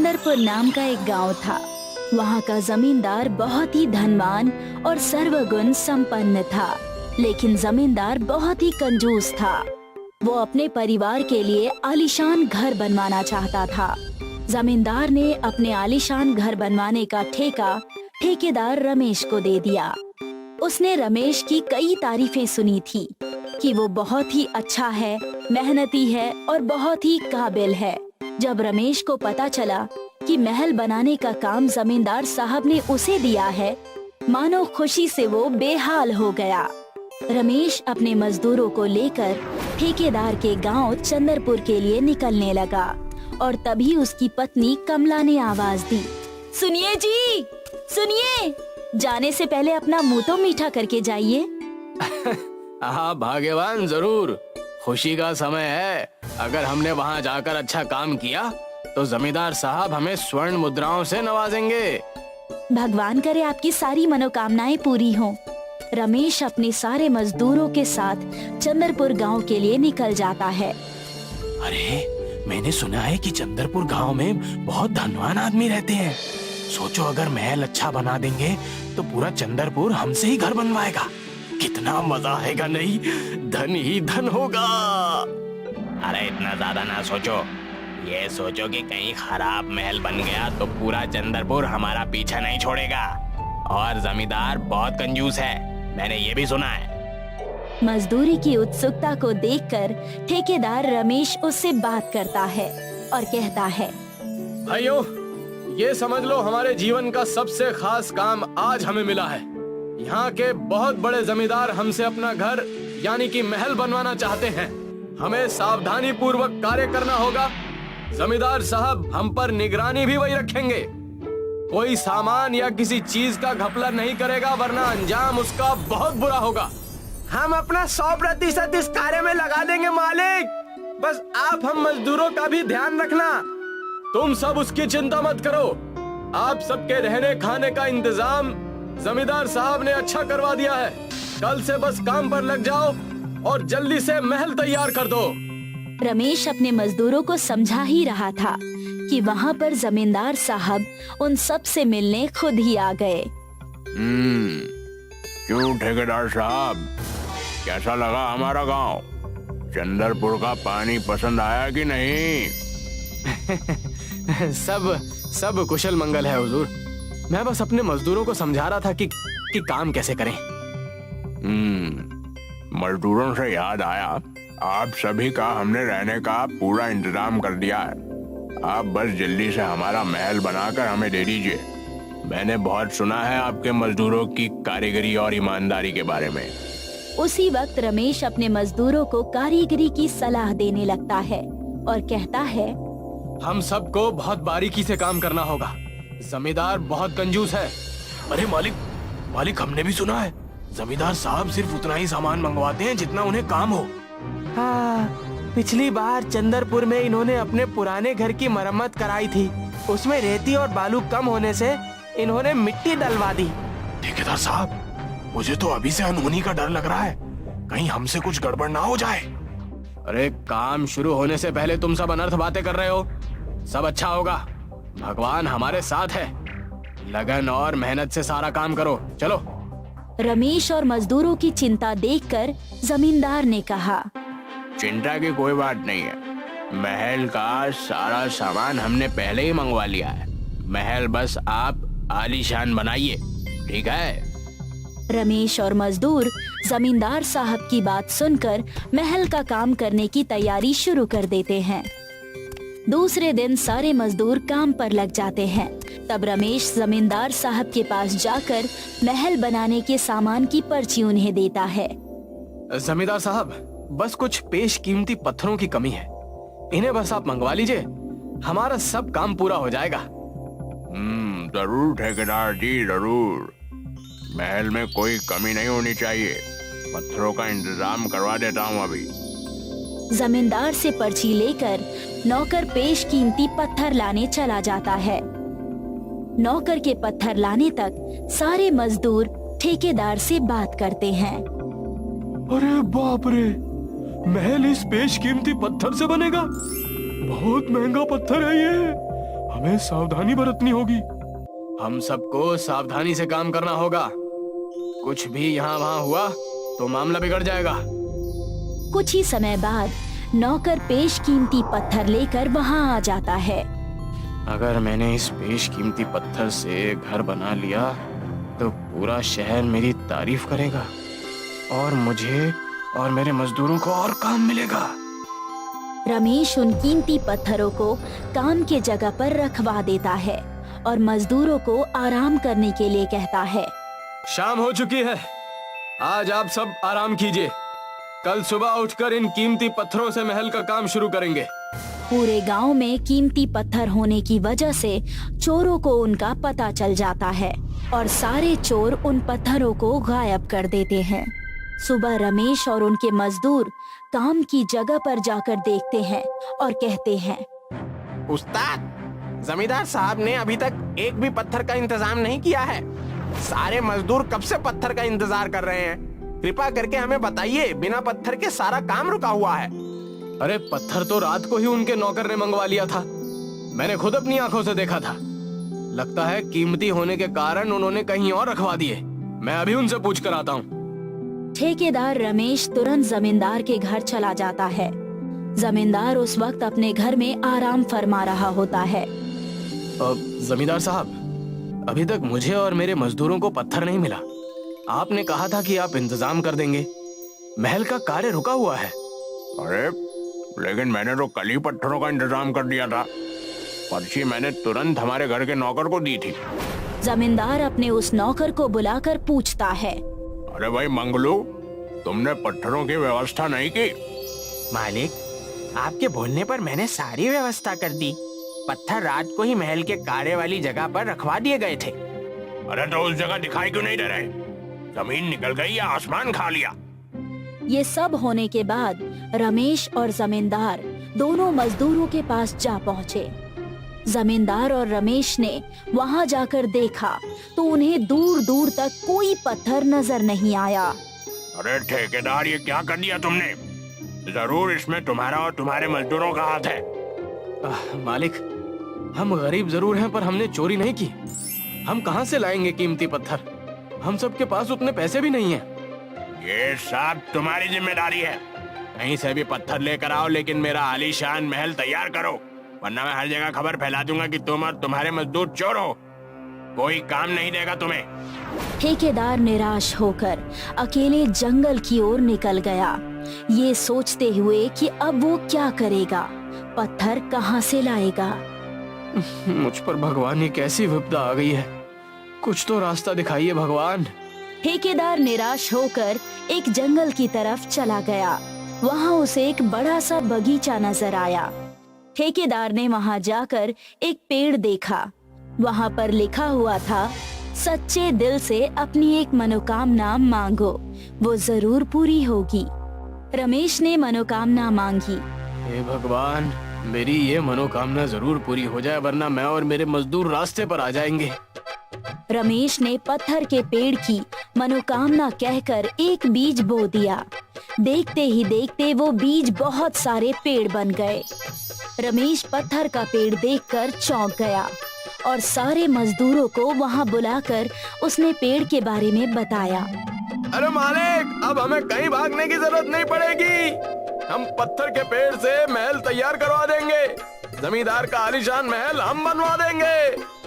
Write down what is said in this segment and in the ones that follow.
चंद्रपुर नाम का एक गांव था। वहाँ का जमींदार बहुत ही धनवान और सर्वगुण संपन्न था, लेकिन जमींदार बहुत ही कंजूस था। वो अपने परिवार के लिए आलीशान घर बनवाना चाहता था। जमींदार ने अपने आलीशान घर बनवाने का ठेका ठेकेदार रमेश को दे दिया। उसने रमेश की कई तारीफें सुनी थी कि वो बहुत ही अच्छा है, मेहनती है और बहुत ही काबिल है। जब रमेश को पता चला कि महल बनाने का काम जमींदार साहब ने उसे दिया है, मानो खुशी से वो बेहाल हो गया। रमेश अपने मजदूरों को लेकर ठेकेदार के गांव चंद्रपुर के लिए निकलने लगा और तभी उसकी पत्नी कमला ने आवाज दी, सुनिए जी, सुनिए, जाने से पहले अपना मुंह तो मीठा करके जाइए। हाँ भाग्यवान, जरूर, खुशी का समय है। अगर हमने वहाँ जाकर अच्छा काम किया तो जमींदार साहब हमें स्वर्ण मुद्राओं से नवाजेंगे। भगवान करे आपकी सारी मनोकामनाएं पूरी हों। रमेश अपने सारे मजदूरों के साथ चंद्रपुर गांव के लिए निकल जाता है। अरे, मैंने सुना है कि चंद्रपुर गांव में बहुत धनवान आदमी रहते हैं। सोचो, अगर महल अच्छा बना देंगे तो पूरा चंद्रपुर हमसे ही घर बनवाएगा। कितना मजा आएगा, नहीं? धन ही धन होगा। अरे इतना ज्यादा ना सोचो, ये सोचो कि कहीं खराब महल बन गया तो पूरा चंद्रपुर हमारा पीछा नहीं छोड़ेगा। और जमींदार बहुत कंजूस है, मैंने ये भी सुना है। मजदूरी की उत्सुकता को देखकर ठेकेदार रमेश उससे बात करता है और कहता है, भाइयों, ये समझ लो हमारे जीवन का सबसे खास काम आज हमें मिला है। यहाँ के बहुत बड़े जमींदार हमसे अपना घर यानी कि महल बनवाना चाहते हैं। हमें सावधानी पूर्वक कार्य करना होगा। जमींदार साहब हम पर निगरानी भी वही रखेंगे। कोई सामान या किसी चीज का घपला नहीं करेगा, वरना अंजाम उसका बहुत बुरा होगा। हम अपना 100% इस कार्य में लगा देंगे मालिक। बस आप हम मजदूरों का भी ध्यान रखना। तुम सब उसकी चिंता मत करो। आप सबके रहने खाने का इंतजाम जमींदार साहब ने अच्छा करवा दिया है। कल से बस काम पर लग जाओ और जल्दी से महल तैयार कर दो। रमेश अपने मजदूरों को समझा ही रहा था कि वहाँ पर जमींदार साहब उन सब से मिलने खुद ही आ गए। क्यों ठेकेदार साहब, कैसा लगा हमारा गांव? चंद्रपुर का पानी पसंद आया कि नहीं? सब कुशल मंगल है हुजूर। मैं बस अपने मजदूरों को समझा रहा था कि काम कैसे करें। मजदूरों से याद आया, आप सभी का हमने रहने का पूरा इंतजाम कर दिया है। आप बस जल्दी से हमारा महल बनाकर हमें दे दीजिए। मैंने बहुत सुना है आपके मजदूरों की कारीगरी और ईमानदारी के बारे में। उसी वक्त रमेश अपने मजदूरों को कारीगरी की सलाह देने लगता है और कहता है, हम सबको बहुत बारीकी से काम करना होगा। जमींदार बहुत कंजूस है। अरे मालिक, हमने भी सुना है जमींदार साहब सिर्फ उतना ही सामान मंगवाते हैं जितना उन्हें काम हो। हाँ, पिछली बार चंद्रपुर में इन्होंने अपने पुराने घर की मरम्मत कराई थी। उसमें रेती और बालू कम होने से इन्होंने मिट्टी डलवा दी। ठेकेदार साहब, मुझे तो अभी से अनहोनी का डर लग रहा है। कहीं हमसे कुछ गड़बड़ ना हो जाए। अरे काम शुरू होने से पहले तुम सब अनर्थ बातें कर रहे हो। सब अच्छा होगा, भगवान हमारे साथ है। लगन और मेहनत से सारा काम करो, चलो। रमेश और मजदूरों की चिंता देखकर जमींदार ने कहा, चिंता की कोई बात नहीं है। महल का सारा सामान हमने पहले ही मंगवा लिया है। महल बस आप आलीशान बनाइए, ठीक है? रमेश और मजदूर जमींदार साहब की बात सुनकर महल का काम करने की तैयारी शुरू कर देते हैं। दूसरे दिन सारे मजदूर काम पर लग जाते हैं। तब रमेश जमींदार साहब के पास जाकर महल बनाने के सामान की पर्ची उन्हें देता है। जमींदार साहब, बस कुछ पेश कीमती पत्थरों की कमी है। इन्हें बस आप मंगवा लीजिए, हमारा सब काम पूरा हो जाएगा। जरूर ठेकेदार जी, जरूर। महल में कोई कमी नहीं होनी चाहिए। पत्थरों का इंतजाम करवा देता हूँ अभी। जमींदार से पर्ची लेकर नौकर पेश कीमती पत्थर लाने चला जाता है। नौकर के पत्थर लाने तक सारे मजदूर ठेकेदार से बात करते हैं। अरे बाप रे, महल इस पेश कीमती पत्थर से बनेगा? बहुत महंगा पत्थर है ये। हमें सावधानी बरतनी होगी। हम सबको सावधानी से काम करना होगा। कुछ भी यहाँ वहाँ हुआ तो मामला बिगड़ जाएगा। कुछ ही समय बाद नौकर पेशकीमती पत्थर लेकर वहाँ आ जाता है। अगर मैंने इस बेशकीमती पत्थर से घर बना लिया तो पूरा शहर मेरी तारीफ करेगा और मुझे और मेरे मजदूरों को और काम मिलेगा। रमेश उन कीमती पत्थरों को काम के जगह पर रखवा देता है और मजदूरों को आराम करने के लिए कहता है। शाम हो चुकी है, आज आप सब आराम कीजिए। कल सुबह उठकर इन कीमती पत्थरों से महल का काम शुरू करेंगे। पूरे गांव में कीमती पत्थर होने की वजह से चोरों को उनका पता चल जाता है और सारे चोर उन पत्थरों को गायब कर देते हैं। सुबह रमेश और उनके मजदूर काम की जगह पर जाकर देखते हैं और कहते हैं, उस्ताद, जमींदार साहब ने अभी तक एक भी पत्थर का इंतजाम नहीं किया है। सारे मजदूर कब से पत्थर का इंतजार कर रहे हैं। कृपा करके हमें बताइए, बिना पत्थर के सारा काम रुका हुआ है। अरे पत्थर तो रात को ही उनके नौकर ने मंगवा लिया था। मैंने खुद अपनी आंखों से देखा था। लगता है कीमती होने के कारण उन्होंने कहीं और रखवा दिए। मैं अभी उनसे पूछ कर आता हूँ। ठेकेदार रमेश तुरंत जमींदार के घर चला जाता है। जमींदार उस वक्त अपने घर में आराम फरमा रहा होता है। जमींदार साहब, अभी तक मुझे और मेरे मजदूरों को पत्थर नहीं मिला। आपने कहा था कि आप इंतजाम कर देंगे। महल का कार्य रुका हुआ है। अरे लेकिन मैंने तो कल ही पत्थरों का इंतजाम कर दिया था। पर्ची मैंने तुरंत हमारे घर के नौकर को दी थी। जमींदार अपने उस नौकर को बुलाकर पूछता है, अरे भाई मंगलू, तुमने पत्थरों की व्यवस्था नहीं की? मालिक, आपके बोलने पर मैंने सारी व्यवस्था कर दी। पत्थर रात को ही महल के कार्य वाली जगह पर रखवा दिए गए थे। अरे तो उस जगह दिखाई क्यों नहीं दे रहे? जमीन निकल गई या आसमान खा लिया? ये सब होने के बाद रमेश और जमींदार दोनों मजदूरों के पास जा पहुँचे। जमींदार और रमेश ने वहाँ जाकर देखा तो उन्हें दूर दूर तक कोई पत्थर नजर नहीं आया। अरे ठेकेदार, ये क्या कर दिया तुमने? जरूर इसमें तुम्हारा और तुम्हारे मजदूरों का हाथ है। मालिक, हम गरीब जरूर हैं पर हमने चोरी नहीं की। हम कहाँ से लाएंगे कीमती पत्थर? हम सबके पास उतने पैसे भी नहीं हैं। ये सब तुम्हारी जिम्मेदारी है। कहीं से भी पत्थर लेकर आओ, लेकिन मेरा आलीशान महल तैयार करो, वरना मैं हर जगह खबर फैला दूंगा कि तुम और तुम्हारे मजदूर चोर हो। कोई काम नहीं देगा तुम्हें। ठेकेदार निराश होकर अकेले जंगल की ओर निकल गया, ये सोचते हुए कि अब वो क्या करेगा, पत्थर कहाँ से लाएगा। मुझ पर भगवान की कैसी विपदा आ गई है। कुछ तो रास्ता दिखाइए भगवान। ठेकेदार निराश होकर एक जंगल की तरफ चला गया। वहाँ उसे एक बड़ा सा बगीचा नजर आया। ठेकेदार ने वहाँ जाकर एक पेड़ देखा। वहाँ पर लिखा हुआ था, सच्चे दिल से अपनी एक मनोकामना मांगो, वो जरूर पूरी होगी। रमेश ने मनोकामना मांगी। हे भगवान, मेरी ये मनोकामना जरूर पूरी हो जाए, वरना मैं और मेरे मजदूर रास्ते पर आ जाएंगे। रमेश ने पत्थर के पेड़ की मनोकामना कहकर एक बीज बो दिया। देखते ही देखते वो बीज बहुत सारे पेड़ बन गए। रमेश पत्थर का पेड़ देखकर चौंक गया और सारे मजदूरों को वहाँ बुलाकर उसने पेड़ के बारे में बताया। अरे मालिक, अब हमें कहीं भागने की जरूरत नहीं पड़ेगी। हम पत्थर के पेड़ से महल तैयार करवा देंगे। जमींदार का आलीशान महल हम बनवा देंगे।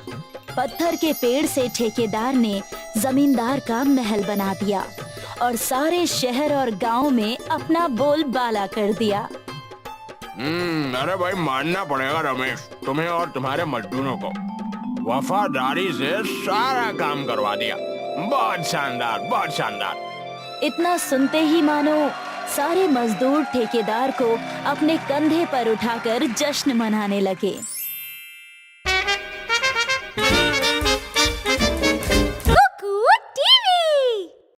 पत्थर के पेड़ से ठेकेदार ने जमींदार का महल बना दिया और सारे शहर और गांव में अपना बोलबाला कर दिया। अरे भाई, मानना पड़ेगा रमेश, तुम्हें और तुम्हारे मजदूरों को। वफादारी से सारा काम करवा दिया। बहुत शानदार, बहुत शानदार। इतना सुनते ही मानो सारे मजदूर ठेकेदार को अपने कंधे पर उठाकर जश्न मनाने लगे।